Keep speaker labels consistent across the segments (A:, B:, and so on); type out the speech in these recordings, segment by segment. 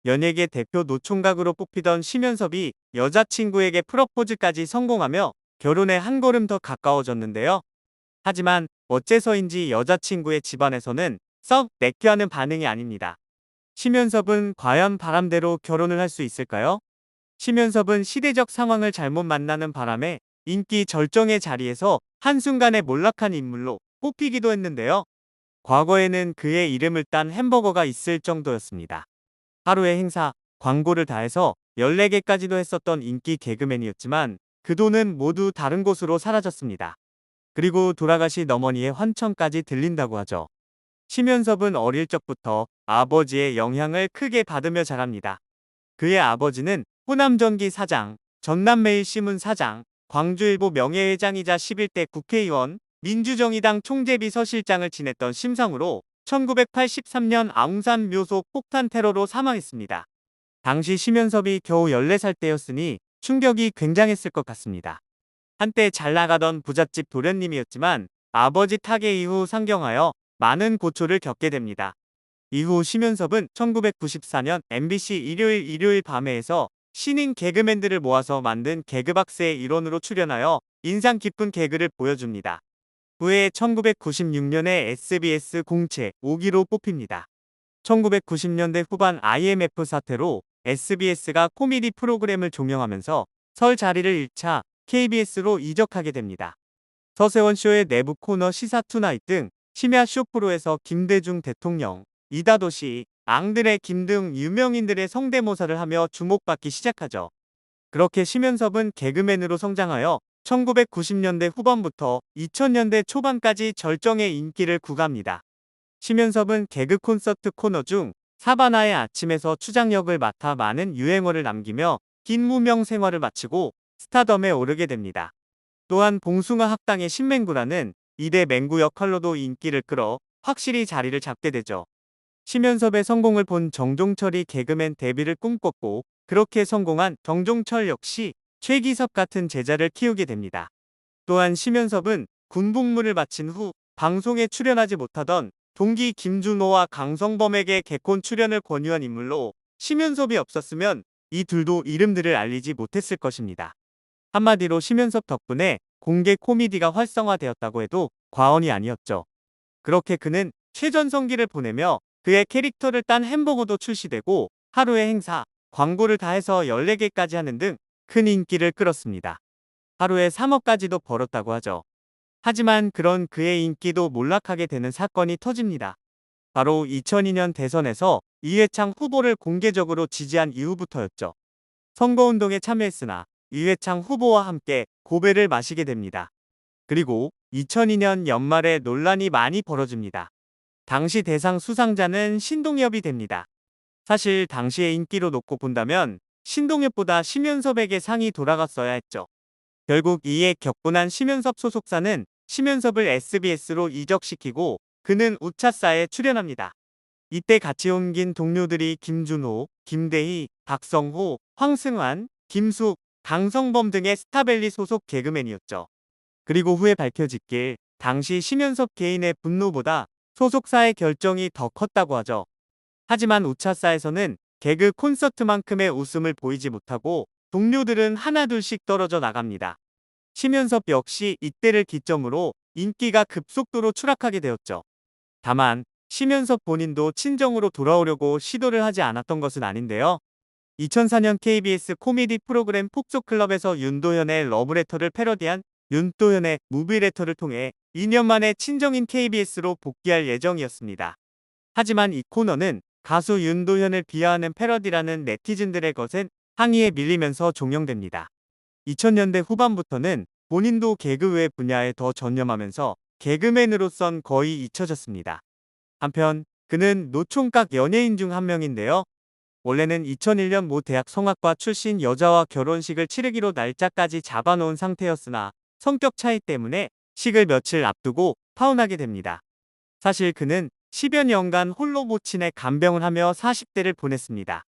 A: 연예계 대표 노총각으로 뽑히던 심연섭이 여자친구에게 프러포즈까지 성공하며 결혼에 한 걸음 더 가까워졌는데요. 하지만 어째서인지 여자친구의 집안에서는 썩 내키하는 반응이 아닙니다. 심연섭은 과연 바람대로 결혼을 할 수 있을까요? 심연섭은 시대적 상황을 잘못 만나는 바람에 인기 절정의 자리에서 한순간에 몰락한 인물로 뽑히기도 했는데요. 과거에는 그의 이름을 딴 햄버거가 있을 정도였습니다. 하루의 행사, 광고를 다해서 14개까지도 했었던 인기 개그맨이었지만 그 돈은 모두 다른 곳으로 사라졌습니다. 그리고 돌아가신 어머니의 환청까지 들린다고 하죠. 심연섭은 어릴 적부터 아버지의 영향을 크게 받으며 자랍니다. 그의 아버지는 호남전기 사장, 전남매일신문 사장, 광주일보 명예회장이자 11대 국회의원, 민주정의당 총재비서실장을 지냈던 심상으로 1983년 아웅산 묘소 폭탄 테러로 사망했습니다. 당시 심연섭이 겨우 14살 때였으니 충격이 굉장했을 것 같습니다. 한때 잘 나가던 부잣집 도련님이었지만 아버지 타계 이후 상경하여 많은 고초를 겪게 됩니다. 이후 심연섭은 1994년 MBC 일요일 밤에에서 신인 개그맨들을 모아서 만든 개그박스의 일원으로 출연하여 인상 깊은 개그를 보여줍니다. 후에 1996년에 SBS 공채 5기로 뽑힙니다. 1990년대 후반 IMF 사태로 SBS가 코미디 프로그램을 종영하면서 설 자리를 잃자 KBS로 이적하게 됩니다. 서세원 쇼의 내부 코너 시사 투나잇 등 심야 쇼프로에서 김대중 대통령, 이다도시, 앙드레 김 등 유명인들의 성대모사를 하며 주목받기 시작하죠. 그렇게 심연섭은 개그맨으로 성장하여 1990년대 후반부터 2000년대 초반까지 절정의 인기를 구가합니다. 심연섭은 개그 콘서트 코너 중 사바나의 아침에서 추장 역을 맡아 많은 유행어를 남기며 긴 무명 생활을 마치고 스타덤에 오르게 됩니다. 또한 봉숭아 학당의 신맹구라는 2대 맹구 역할로도 인기를 끌어 확실히 자리를 잡게 되죠. 심연섭의 성공을 본 정종철이 개그맨 데뷔를 꿈꿨고 그렇게 성공한 정종철 역시 최기섭 같은 제자를 키우게 됩니다. 또한 심연섭은 군복무를 마친 후 방송에 출연하지 못하던 동기 김준호와 강성범에게 개콘 출연을 권유한 인물로 심연섭이 없었으면 이 둘도 이름들을 알리지 못했을 것입니다. 한마디로 심연섭 덕분에 공개 코미디가 활성화되었다고 해도 과언이 아니었죠. 그렇게 그는 최전성기를 보내며 그의 캐릭터를 딴 햄버거도 출시되고 하루의 행사, 광고를 다해서 14개까지 하는 등 큰 인기를 끌었습니다. 하루에 3억까지도 벌었다고 하죠. 하지만 그런 그의 인기도 몰락하게 되는 사건이 터집니다. 바로 2002년 대선에서 이회창 후보를 공개적으로 지지한 이후부터였죠. 선거운동에 참여했으나 이회창 후보와 함께 고배를 마시게 됩니다. 그리고 2002년 연말에 논란이 많이 벌어집니다. 당시 대상 수상자는 신동엽이 됩니다. 사실 당시의 인기로 놓고 본다면 신동엽보다 심연섭에게 상이 돌아갔어야 했죠. 결국 이에 격분한 심연섭 소속사는 심연섭을 SBS로 이적시키고 그는 우차사에 출연합니다. 이때 같이 옮긴 동료들이 김준호, 김대희, 박성호, 황승환, 김숙, 강성범 등의 스타밸리 소속 개그맨이었죠. 그리고 후에 밝혀지길 당시 심연섭 개인의 분노보다 소속사의 결정이 더 컸다고 하죠. 하지만 우차사에서는 개그 콘서트만큼의 웃음을 보이지 못하고 동료들은 하나둘씩 떨어져 나갑니다. 심연섭 역시 이때를 기점으로 인기가 급속도로 추락하게 되었죠. 다만 심연섭 본인도 친정으로 돌아오려고 시도를 하지 않았던 것은 아닌데요. 2004년 KBS 코미디 프로그램 폭소클럽에서 윤도현의 러브레터를 패러디한 윤도현의 무비레터를 통해 2년 만에 친정인 KBS로 복귀할 예정이었습니다. 하지만 이 코너는 가수 윤도현을 비하하는 패러디라는 네티즌들의 거센 항의에 밀리면서 종영됩니다. 2000년대 후반부터는 본인도 개그 외 분야에 더 전념하면서 개그맨으로선 거의 잊혀졌습니다. 한편 그는 노총각 연예인 중 한 명인데요. 원래는 2001년 모 대학 성악과 출신 여자와 결혼식을 치르기로 날짜까지 잡아놓은 상태였으나 성격 차이 때문에 식을 며칠 앞두고 파혼하게 됩니다. 사실 그는 10여 년간 홀로 모친에 간병을 하며 40대를 보냈습니다.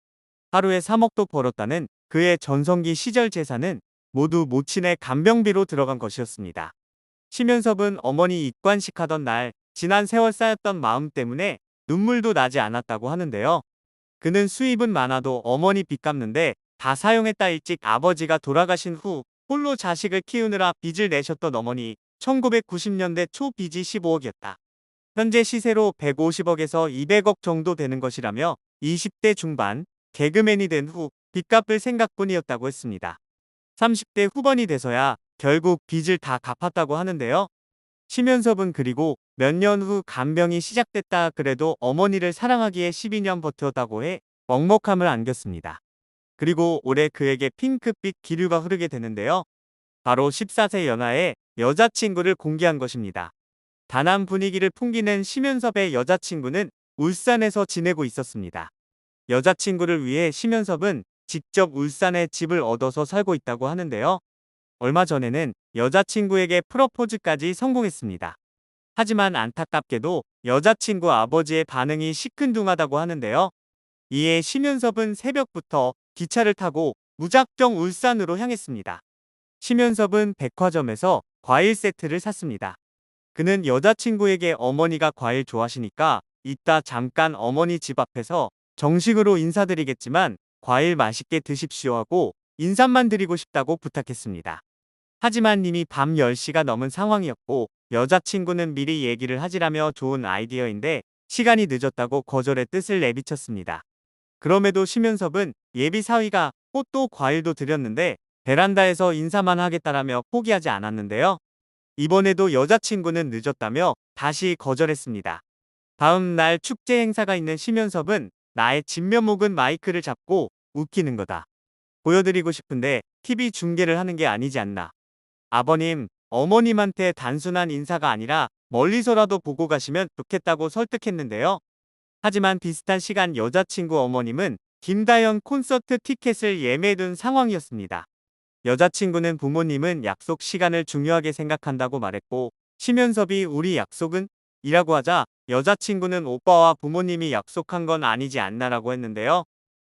A: 하루에 3억도 벌었다는 그의 전성기 시절 재산은 모두 모친의 간병비로 들어간 것이었습니다. 심연섭은 어머니 입관식 하던 날 지난 세월 쌓였던 마음 때문에 눈물도 나지 않았다고 하는데요. 그는 수입은 많아도 어머니 빚 갚는데 다 사용했다. 일찍 아버지가 돌아가신 후 홀로 자식을 키우느라 빚을 내셨던 어머니. 1990년대 초 빚이 15억이었다. 현재 시세로 150억에서 200억 정도 되는 것이라며 20대 중반 개그맨이 된 후 빚 갚을 생각뿐이었다고 했습니다. 30대 후반이 돼서야 결국 빚을 다 갚았다고 하는데요. 심연섭은 그리고 몇 년 후 간병이 시작됐다. 그래도 어머니를 사랑하기에 12년 버텼다고 해 먹먹함을 안겼습니다. 그리고 올해 그에게 핑크빛 기류가 흐르게 되는데요. 바로 14세 연하의 여자친구를 공개한 것입니다. 단아한 분위기를 풍기는 심연섭의 여자친구는 울산에서 지내고 있었습니다. 여자친구를 위해 심연섭은 직접 울산에 집을 얻어서 살고 있다고 하는데요. 얼마 전에는 여자친구에게 프러포즈까지 성공했습니다. 하지만 안타깝게도 여자친구 아버지의 반응이 시큰둥하다고 하는데요. 이에 심연섭은 새벽부터 기차를 타고 무작정 울산으로 향했습니다. 심연섭은 백화점에서 과일 세트를 샀습니다. 그는 여자친구에게 어머니가 과일 좋아하시니까 이따 잠깐 어머니 집 앞에서 정식으로 인사드리겠지만 과일 맛있게 드십시오 하고 인사만 드리고 싶다고 부탁했습니다. 하지만 이미 밤 10시가 넘은 상황이었고 여자친구는 미리 얘기를 하지라며 좋은 아이디어인데 시간이 늦었다고 거절의 뜻을 내비쳤습니다. 그럼에도 심연섭은 예비 사위가 꽃도 과일도 드렸는데 베란다에서 인사만 하겠다라며 포기하지 않았는데요. 이번에도 여자친구는 늦었다며 다시 거절했습니다. 다음 날 축제 행사가 있는 심연섭은 나의 진면목은 마이크를 잡고 웃기는 거다. 보여드리고 싶은데 TV 중계를 하는 게 아니지 않나. 아버님, 어머님한테 단순한 인사가 아니라 멀리서라도 보고 가시면 좋겠다고 설득했는데요. 하지만 비슷한 시간 여자친구 어머님은 김다연 콘서트 티켓을 예매해둔 상황이었습니다. 여자친구는 부모님은 약속 시간을 중요하게 생각한다고 말했고 심연섭이 우리 약속은? 이라고 하자 여자친구는 오빠와 부모님이 약속한 건 아니지 않나라고 했는데요.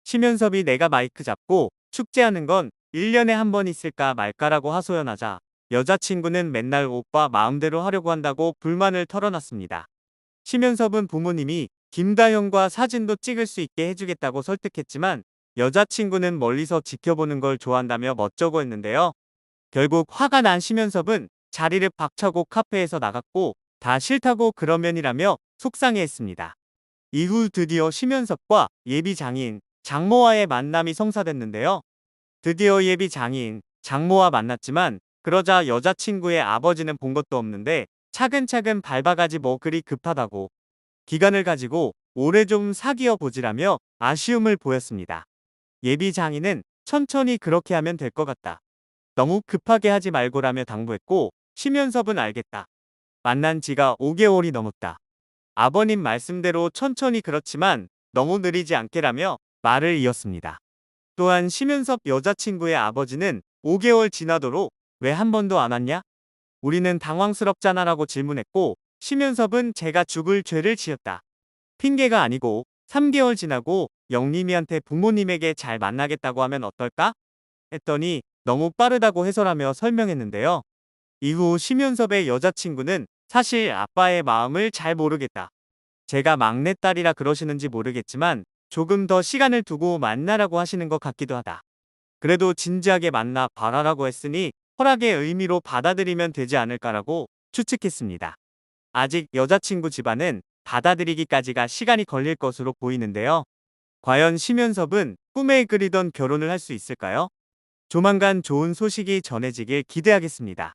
A: 심연섭이 내가 마이크 잡고 축제하는 건 1년에 한 번 있을까 말까라고 하소연하자 여자친구는 맨날 오빠 마음대로 하려고 한다고 불만을 털어놨습니다. 심연섭은 부모님이 김다현과 사진도 찍을 수 있게 해주겠다고 설득했지만 여자친구는 멀리서 지켜보는 걸 좋아한다며 멋쩍어 했는데요. 결국 화가 난 심연섭은 자리를 박차고 카페에서 나갔고 다 싫다고 그러면이라며 속상해했습니다. 이후 드디어 심연섭과 예비 장인 장모와의 만남이 성사됐는데요. 드디어 예비 장인 장모와 만났지만 그러자 여자친구의 아버지는 본 것도 없는데 차근차근 밟아가지 뭐 그리 급하다고 기간을 가지고 올해 좀 사귀어 보지라며 아쉬움을 보였습니다. 예비 장인은 천천히 그렇게 하면 될 것 같다. 너무 급하게 하지 말고라며 당부했고 심연섭은 알겠다. 만난 지가 5개월이 넘었다. 아버님 말씀대로 천천히 그렇지만 너무 느리지 않게라며 말을 이었습니다. 또한 심연섭 여자친구의 아버지는 5개월 지나도록 왜 한 번도 안 왔냐? 우리는 당황스럽잖아라고 질문했고 심연섭은 제가 죽을 죄를 지었다. 핑계가 아니고 3개월 지나고 영림이한테 부모님에게 잘 만나겠다고 하면 어떨까? 했더니 너무 빠르다고 해설하며 설명했는데요. 이후 심연섭의 여자친구는 사실 아빠의 마음을 잘 모르겠다. 제가 막내딸이라 그러시는지 모르겠지만 조금 더 시간을 두고 만나라고 하시는 것 같기도 하다. 그래도 진지하게 만나 봐라라고 했으니 허락의 의미로 받아들이면 되지 않을까라고 추측했습니다. 아직 여자친구 집안은 받아들이기까지가 시간이 걸릴 것으로 보이는데요. 과연 심연섭은 꿈에 그리던 결혼을 할 수 있을까요? 조만간 좋은 소식이 전해지길 기대하겠습니다.